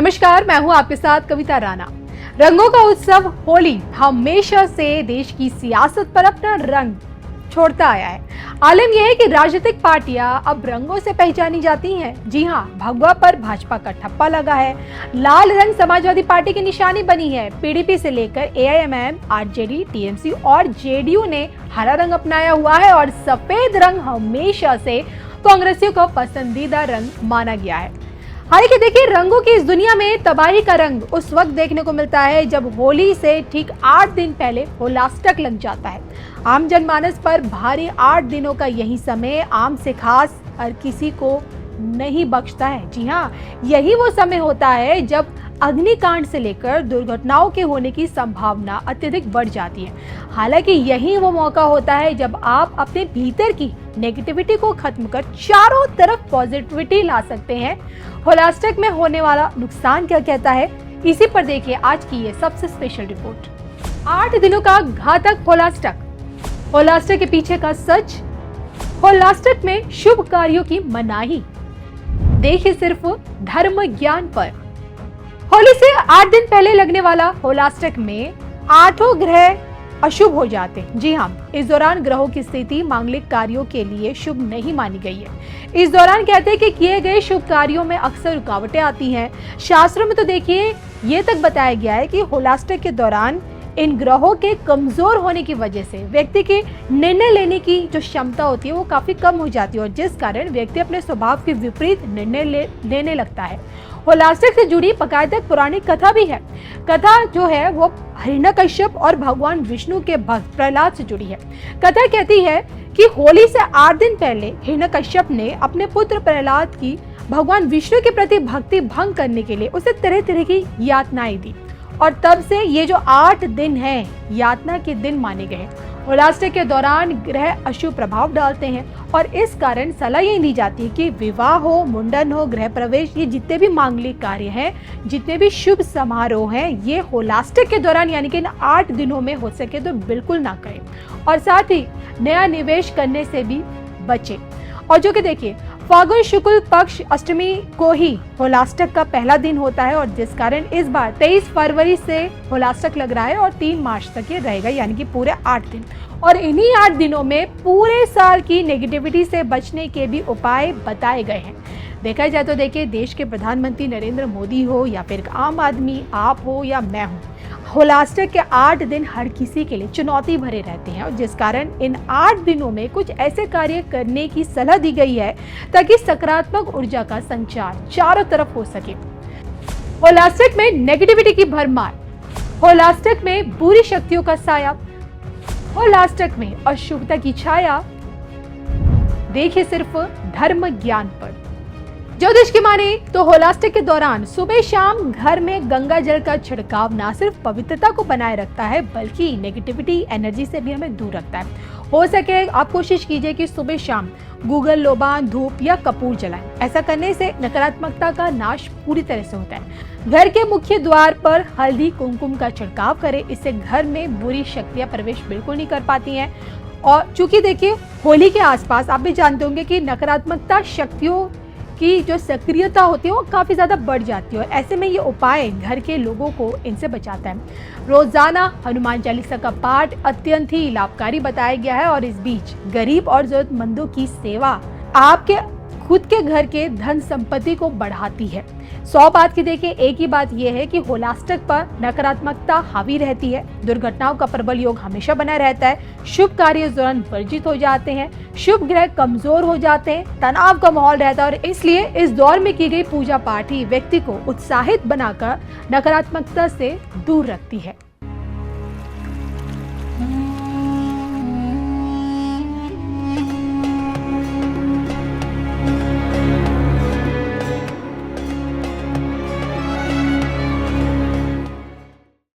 नमस्कार, मैं हूं आपके साथ कविता राणा। रंगों का उत्सव होली हमेशा से देश की सियासत पर अपना रंग छोड़ता आया है। आलम यह है कि राजनीतिक पार्टियां अब रंगों से पहचानी जाती हैं। जी हां, भगवा पर भाजपा का ठप्पा लगा है, लाल रंग समाजवादी पार्टी की निशानी बनी है। पीडीपी से लेकर एआईएमआईएम, आरजेडी, टीएमसी और जेडीयू ने हरा रंग अपनाया हुआ है और सफेद रंग हमेशा से कांग्रेसियों का पसंदीदा रंग माना गया है। हालांकि देखिए, रंगों की इस दुनिया में तबाही का रंग उस वक्त देखने को मिलता है जब होली से ठीक 8 दिन पहले होलाष्टक लग जाता है। आम जनमानस पर भारी 8 दिनों का यही समय आम से खास हर किसी को नहीं बख्शता है। जी हाँ, यही वो समय होता है जब अग्निकांड से लेकर दुर्घटनाओं के होने की संभावना अत्यधिक बढ़ जाती है। हालांकि यही वो मौका होता है जब आप अपने भीतर की नेगेटिविटी को खत्म कर चारों तरफ पॉजिटिविटी ला सकते हैं। होलाष्टक में होने वाला नुकसान क्या कहता है, इसी पर देखिए आज की ये सबसे स्पेशल रिपोर्ट। 8 दिनों का घातक होलाष्टक, होलाष्टक के पीछे का सच, होलाष्टक में शुभ कार्यों की मनाही। देखिए सिर्फ धर्म ज्ञान पर। होली से 8 दिन पहले लगने वाला होलाष्टक में 8 ग्रह अशुभ हो जाते हैं। जी हाँ, इस दौरान ग्रहों की स्थिति मांगलिक कार्यों के लिए शुभ नहीं मानी गई है। इस दौरान कहते हैं कि किए गए शुभ कार्यों में अक्सर रुकावटें आती हैं। शास्त्रों में तो देखिए ये तक बताया गया है कि होलाष्टक के दौरान इन ग्रहों के कमजोर होने की वजह से व्यक्ति के निर्णय लेने की जो क्षमता होती है वो काफी कम हो जाती है और जिस कारण व्यक्ति अपने स्वभाव के विपरीत निर्णय लेने लगता है। होलाष्टक से जुड़ी बाकायदा पौराणिक कथा भी है। कथा जो है वो हिरण्यकश्यप और भगवान विष्णु के भक्त प्रहलाद से जुड़ी है। कथा कहती है कि होली से 8 दिन पहले हिरण्यकश्यप ने अपने पुत्र प्रहलाद की भगवान विष्णु के प्रति भक्ति भंग करने के लिए उसे तरह तरह की यातनाएं दी और तब से ये जो 8 दिन हैं यातना के दिन माने गए। होलाष्टक के दौरान ग्रह अशुभ प्रभाव डालते हैं और इस कारण सलाह यही दी जाती है कि विवाह हो, मुंडन हो, गृह प्रवेश, ये जितने भी मांगलिक कार्य हैं, जितने भी शुभ समारोह हैं, ये होलाष्टक के दौरान यानी कि इन 8 दिनों में हो सके तो बिल्कुल ना करें और साथ ही नया निवेश करने से भी बचें। और जो कि देखिए, फागुन शुक्ल पक्ष अष्टमी को ही होलाष्टक का पहला दिन होता है और जिस कारण इस बार 23 फरवरी से होलाष्टक लग रहा है और 3 मार्च तक ये रहेगा, यानी कि पूरे 8 दिन। और इन्हीं 8 दिनों में पूरे साल की नेगेटिविटी से बचने के भी उपाय बताए गए हैं। देखा जाए तो देखिए, देश के प्रधानमंत्री नरेंद्र मोदी हो या फिर आम आदमी आप हो या मैं हूँ, होलाष्टक के 8 दिन हर किसी के लिए चुनौती भरे रहते हैं और जिस कारण इन 8 दिनों में कुछ ऐसे कार्य करने की सलाह दी गई है ताकि सकारात्मक ऊर्जा का संचार चारों तरफ हो सके। होलाष्टक में नेगेटिविटी की भरमार, होलाष्टक में बुरी शक्तियों का साया, होलाष्टक में अशुभता की छाया। देखिए सिर्फ धर्म ज्ञान पर। ज्योतिष की माने तो होलाष्टक के दौरान सुबह शाम घर में गंगा जल का छिड़काव न सिर्फ पवित्रता को बनाए रखता है बल्कि नेगेटिविटी एनर्जी से भी हमें दूर रखता है। हो सके आप कोशिश कीजिए कि सुबह शाम गूगल, लोबान, धूप या कपूर जलाएं। ऐसा करने से नकारात्मकता का नाश पूरी तरह से होता है। घर के मुख्य द्वार पर हल्दी कुमकुम का छिड़काव करें, इससे घर में बुरी शक्तियां प्रवेश बिल्कुल नहीं कर पाती हैं। और चूंकि देखिए, होली के आसपास आप भी जानते होंगे कि नकारात्मकता शक्तियों की जो सक्रियता होती है वो काफी ज्यादा बढ़ जाती है और ऐसे में ये उपाय घर के लोगों को इनसे बचाता है। रोजाना हनुमान चालीसा का पाठ अत्यंत ही लाभकारी बताया गया है और इस बीच गरीब और जरूरतमंदों की सेवा आपके खुद के घर के धन संपत्ति को बढ़ाती है। 100 बात की देखिए, एक ही बात यह है कि होलाष्टक पर नकारात्मकता हावी रहती है, दुर्घटनाओं का प्रबल योग हमेशा बना रहता है, शुभ कार्य इस दौरान वर्जित हो जाते हैं, शुभ ग्रह कमजोर हो जाते हैं, तनाव का माहौल रहता है और इसलिए इस दौर में की गई पूजा पाठ ही व्यक्ति को उत्साहित बनाकर नकारात्मकता से दूर रखती है।